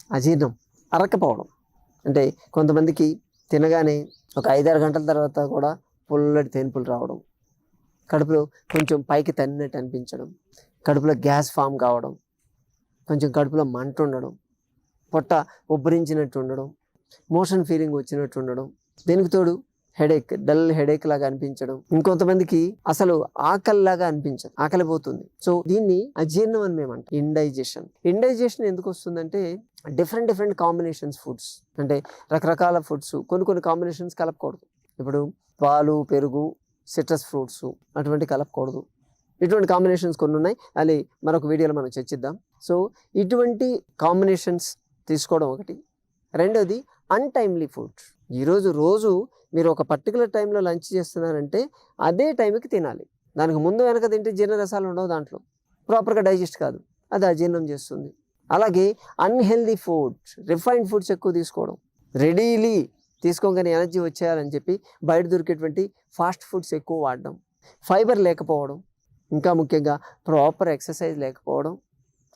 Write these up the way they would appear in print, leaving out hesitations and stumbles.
అజీర్ణం, అరక్కపోవడం. అంటే కొంతమందికి తినగానే ఒక 5-6 గంటల తర్వాత కూడా పుల్లటి తేన్పులు రావడం, కడుపులో కొంచెం పైకి తన్నినట్టు అనిపించడం, కడుపులో గ్యాస్ ఫామ్ కావడం, కొంచెం కడుపులో మంట ఉండడం, పొట్ట ఉబ్బరించినట్టు ఉండడం, మోషన్ ఫీలింగ్ వచ్చినట్టు ఉండడం, దీనికి తోడు హెడేక్, డల్ హెడేక్ లాగా అనిపించడం, ఇంకొంతమందికి అసలు ఆకలిలాగా అనిపించదు, ఆకలి పోతుంది. సో దీన్ని అజీర్ణం అని మేము అంటాం. ఇండైజెషన్ ఎందుకు వస్తుందంటే డిఫరెంట్ కాంబినేషన్స్ ఫుడ్స్, అంటే రకరకాల ఫుడ్స్ కొన్ని కాంబినేషన్స్ కలపకూడదు. ఇప్పుడు పాలు, పెరుగు, సిట్రస్ ఫ్రూట్స్ అటువంటి కలపకూడదు. ఇటువంటి కాంబినేషన్స్ కొన్ని ఉన్నాయి, అది మరొక వీడియోలో మనం చర్చిద్దాం. సో ఇటువంటి కాంబినేషన్స్ తీసుకోవడం ఒకటి. రెండోది అన్టైమ్లీ ఫుడ్. రోజు మీరు ఒక పర్టికులర్ టైంలో లంచ్ చేస్తున్నారంటే అదే టైంకి తినాలి. దానికి ముందు వెనక తింటే జీర్ణరసాలు ఉండవు, దాంట్లో ప్రాపర్గా డైజెస్ట్ కాదు, అది అజీర్ణం చేస్తుంది. అలాగే అన్హెల్దీ ఫుడ్స్, రిఫైన్డ్ ఫుడ్స్ ఎక్కువ తీసుకోవడం, రెడీలీ తీసుకోగానే ఎనర్జీ వచ్చేయాలని చెప్పి బయట దొరికేటువంటి ఫాస్ట్ ఫుడ్స్ ఎక్కువ వాడడం, ఫైబర్ లేకపోవడం, ఇంకా ముఖ్యంగా ప్రాపర్ ఎక్సర్సైజ్ లేకపోవడం,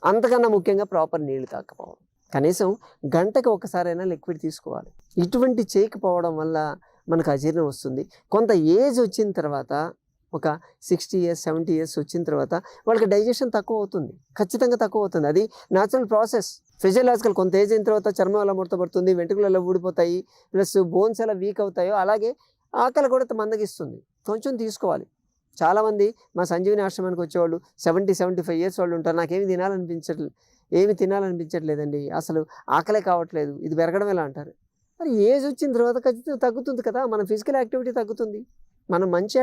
అంతకన్నా ముఖ్యంగా ప్రాపర్ నీళ్లు తాకపోవడం. కనీసం గంటకి ఒకసారైనా లిక్విడ్ తీసుకోవాలి. ఇటువంటి చేయకపోవడం వల్ల మనకు అజీర్ణం వస్తుంది. కొంత ఏజ్ వచ్చిన తర్వాత, ఒక 60 years 70 years వచ్చిన తర్వాత వాళ్ళకి డైజెషన్ తక్కువ అవుతుంది, ఖచ్చితంగా తక్కువ అవుతుంది. అది న్యాచురల్ ప్రాసెస్, ఫిజియలాజికల్. కొంత ఏజ్ అయిన తర్వాత చర్మం ఎలా ముడతపడుతుంది, వెంట్రుకలు ఎలా ఊడిపోతాయి, ప్లస్ బోన్స్ ఎలా వీక్ అవుతాయో అలాగే ఆకలి కూడా మందగిస్తుంది. కొంచెం తీసుకోవాలి. చాలామంది మా సంజీవిని ఆశ్రమానికి వచ్చేవాళ్ళు 70-75 years వాళ్ళు ఉంటారు. నాకేమి తినాలనిపించట్లేదండి, అసలు ఆకలే కావట్లేదు, ఇది పెరగడం ఎలా అంటారు. మరి ఏజ్ వచ్చిన తర్వాత ఖచ్చితంగా తగ్గుతుంది కదా, మన ఫిజికల్ యాక్టివిటీ తగ్గుతుంది. మనం మంచి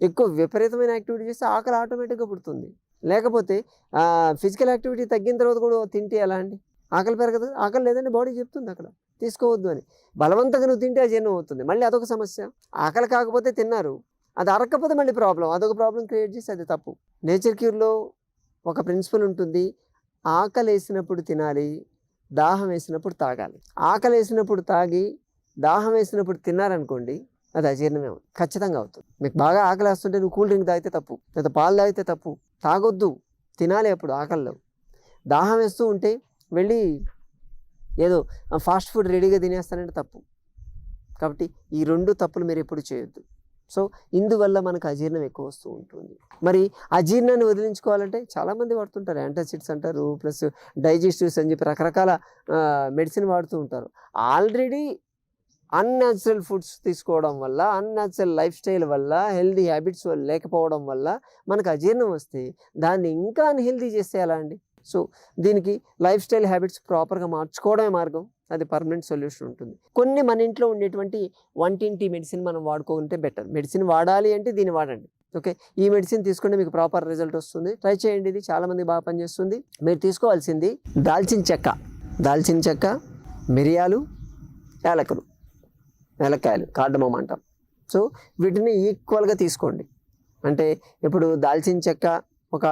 ఎక్కువ విపరీతమైన యాక్టివిటీ చేస్తే ఆకలి ఆటోమేటిక్గా పుడుతుంది. లేకపోతే ఫిజికల్ యాక్టివిటీ తగ్గిన తర్వాత కూడా తింటే ఎలా అండి, ఆకలి పెరగదు. ఆకలి లేదండి, బాడీ చెప్తుంది అక్కడ తీసుకోవద్దు అని. బలవంతంగా నువ్వు తింటే అజీర్ణం అవుతుంది, మళ్ళీ అదొక సమస్య. ఆకలి కాకపోతే తిన్నారు, అది అరగకపోతే మళ్ళీ ప్రాబ్లం, అదొక ప్రాబ్లం క్రియేట్ చేసి అది తప్పు. నేచర్ క్యూర్లో ఒక ప్రిన్సిపల్ ఉంటుంది, ఆకలి వేసినప్పుడు తినాలి, దాహం వేసినప్పుడు తాగాలి. ఆకలి వేసినప్పుడు తాగి దాహం వేసినప్పుడు తిన్నారనుకోండి, అది అజీర్ణమే అవుతుంది, ఖచ్చితంగా అవుతుంది. మీకు బాగా ఆకలి వేస్తుంటే నువ్వు కూల్ డ్రింక్ తాగితే తప్పు, లేదా పాలు తాగితే తప్పు, తాగొద్దు, తినాలి. అప్పుడు ఆకలిలో దాహం వేస్తూ ఉంటే వెళ్ళి ఏదో ఫాస్ట్ ఫుడ్ రెడీగా తినేస్తానంటే తప్పు. కాబట్టి ఈ 2 తప్పులు మీరు ఎప్పుడు చేయొద్దు. సో ఇందువల్ల మనకు అజీర్ణం ఎక్కువ వస్తూ ఉంటుంది. మరి అజీర్ణాన్ని వదిలించుకోవాలంటే చాలామంది వాడుతుంటారు, యాంటాసిడ్స్ అంటారు, ప్లస్ డైజెస్టివ్స్ అని చెప్పి రకరకాల మెడిసిన్ వాడుతూ ఉంటారు. ఆల్రెడీ అన్యాచురల్ ఫుడ్స్ తీసుకోవడం వల్ల, అన్యాచురల్ లైఫ్ స్టైల్ వల్ల, హెల్దీ హ్యాబిట్స్ లేకపోవడం వల్ల మనకు అజీర్ణం వస్తే దాన్ని ఇంకా అన్హెల్దీ చేస్తే ఎలా అండి. సో దీనికి లైఫ్ స్టైల్ హ్యాబిట్స్ ప్రాపర్గా మార్చుకోవడమే మార్గం, అది పర్మనెంట్ సొల్యూషన్ ఉంటుంది. కొన్ని మన ఇంట్లో ఉండేటువంటి వంటింటి మెడిసిన్ మనం వాడుకుంటే బెటర్. మెడిసిన్ వాడాలి అంటే దీన్ని వాడండి, ఓకే. ఈ మెడిసిన్ తీసుకుంటే మీకు ప్రాపర్ రిజల్ట్ వస్తుంది, ట్రై చేయండి. ఇది చాలామంది బాగా పనిచేస్తుంది. మీరు తీసుకోవాల్సింది దాల్చిన చెక్క, మిరియాలు, ఏలక్కాయలు, కార్డమమ్ అంటాం. సో వీటిని ఈక్వల్గా తీసుకోండి. అంటే ఇప్పుడు దాల్చిన చెక్క ఒక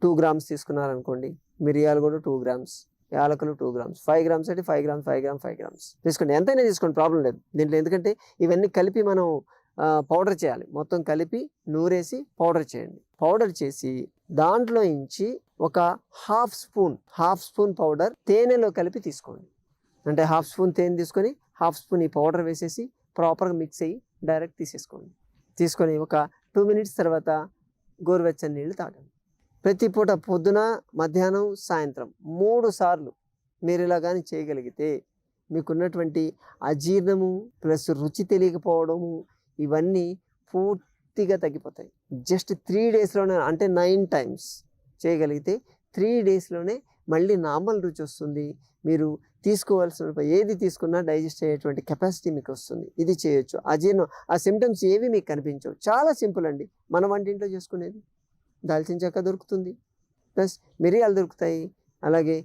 2 grams తీసుకున్నారనుకోండి, మిరియాలు కూడా 2 grams, యాలకులు 2 grams, 5 grams అంటే 5 grams తీసుకోండి. ఎంతైనా తీసుకోండి, ప్రాబ్లం లేదు దీంట్లో. ఎందుకంటే ఇవన్నీ కలిపి మనం పౌడర్ చేయాలి. మొత్తం కలిపి నూరేసి పౌడర్ చేయండి. పౌడర్ చేసి దాంట్లో నుంచి ఒక హాఫ్ స్పూన్ పౌడర్ తేనెలో కలిపి తీసుకోండి. అంటే హాఫ్ స్పూన్ తేనె తీసుకొని హాఫ్ స్పూన్ ఈ పౌడర్ వేసేసి ప్రాపర్గా మిక్స్ అయ్యి డైరెక్ట్ తీసేసుకోండి. తీసుకొని ఒక 2 minutes తర్వాత గోరువెచ్చని నీళ్ళు తాగండి. ప్రతి పూట పొద్దున, మధ్యాహ్నం, సాయంత్రం 3 సార్లు మీరు ఇలా కానీ చేయగలిగితే మీకున్నటువంటి అజీర్ణము ప్లస్ రుచి తెలియకపోవడము ఇవన్నీ పూర్తిగా తగ్గిపోతాయి. జస్ట్ 3 daysలోనే, అంటే 9 times చేయగలిగితే 3 daysలోనే మళ్ళీ నార్మల్ రుచి వస్తుంది. మీరు తీసుకోవాల్సిన ఏది తీసుకున్నా డైజెస్ట్ అయ్యేటువంటి కెపాసిటీ మీకు వస్తుంది. ఇది చేయొచ్చు. అజీర్ణం ఆ సిమ్టమ్స్ ఏవి మీకు కనిపించవు. చాలా సింపుల్ అండి. మన వంటింట్లో చేసుకునేది దాల్చిన చెక్క దొరుకుతుంది, ప్లస్ మిరియాలు దొరుకుతాయి, అలాగే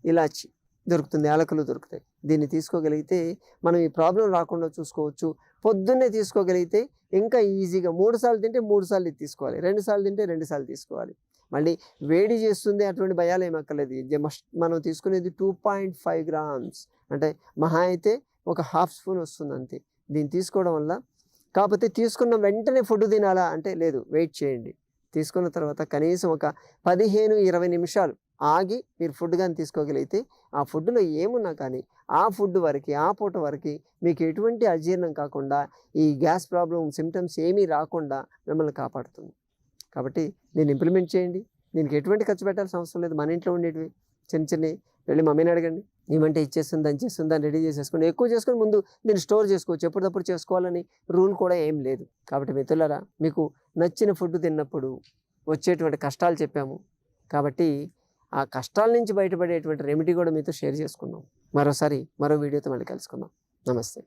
ఇలాచి దొరుకుతుంది, యాలకులు దొరుకుతాయి. దీన్ని తీసుకోగలిగితే మనం ఈ ప్రాబ్లం రాకుండా చూసుకోవచ్చు. పొద్దున్నే తీసుకోగలిగితే ఇంకా ఈజీగా 3 సార్లు తింటే 3 సార్లు ఇది తీసుకోవాలి, 2 సార్లు తింటే 2 సార్లు తీసుకోవాలి. మళ్ళీ వేడి చేస్తుంది, అటువంటి భయాలు ఏమక్కర్లేదు. మనం తీసుకునేది 2.5 grams, అంటే మహా అయితే ఒక హాఫ్ స్పూన్ వస్తుంది అంతే. దీన్ని తీసుకోవడం వల్ల, కాకపోతే తీసుకున్న వెంటనే ఫుడ్ తినాలా అంటే లేదు, వెయిట్ చేయండి. తీసుకున్న తర్వాత కనీసం ఒక 15-20 నిమిషాలు ఆగి మీరు ఫుడ్ కానీ తీసుకోగలిగితే ఆ ఫుడ్లో ఏమున్నా కానీ ఆ ఫుడ్ వరకు ఆ పూట వరకు మీకు ఎటువంటి అజీర్ణం కాకుండా ఈ గ్యాస్ ప్రాబ్లం సిమ్టమ్స్ ఏమీ రాకుండా మిమ్మల్ని కాపాడుతుంది. కాబట్టి దీన్ని ఇంప్లిమెంట్ చేయండి. దీనికి ఎటువంటి ఖర్చు పెట్టాల్సిన అవసరం లేదు. మన ఇంట్లో ఉండేటివి చిన్నవి వెళ్ళి మమ్మీని అడగండి, ఏమంటే ఇచ్చేస్తుంది అని చేస్తుంది అని రెడీ చేసేసుకోండి. ఎక్కువ చేసుకొని ముందు దీన్ని స్టోర్ చేసుకోవచ్చు. ఎప్పటికప్పుడు చేసుకోవాలని రూల్ కూడా ఏం లేదు. కాబట్టి మిత్రులారా, మీకు నచ్చిన ఫుడ్ తిన్నప్పుడు వచ్చేటువంటి కష్టాలు చెప్పాము. కాబట్టి ఆ కష్టాల నుంచి బయటపడేటువంటి రెమెడీ కూడా మీతో షేర్ చేసుకున్నాం. మరోసారి మరో వీడియోతో మళ్ళీ కలుసుకుందాం. నమస్తే.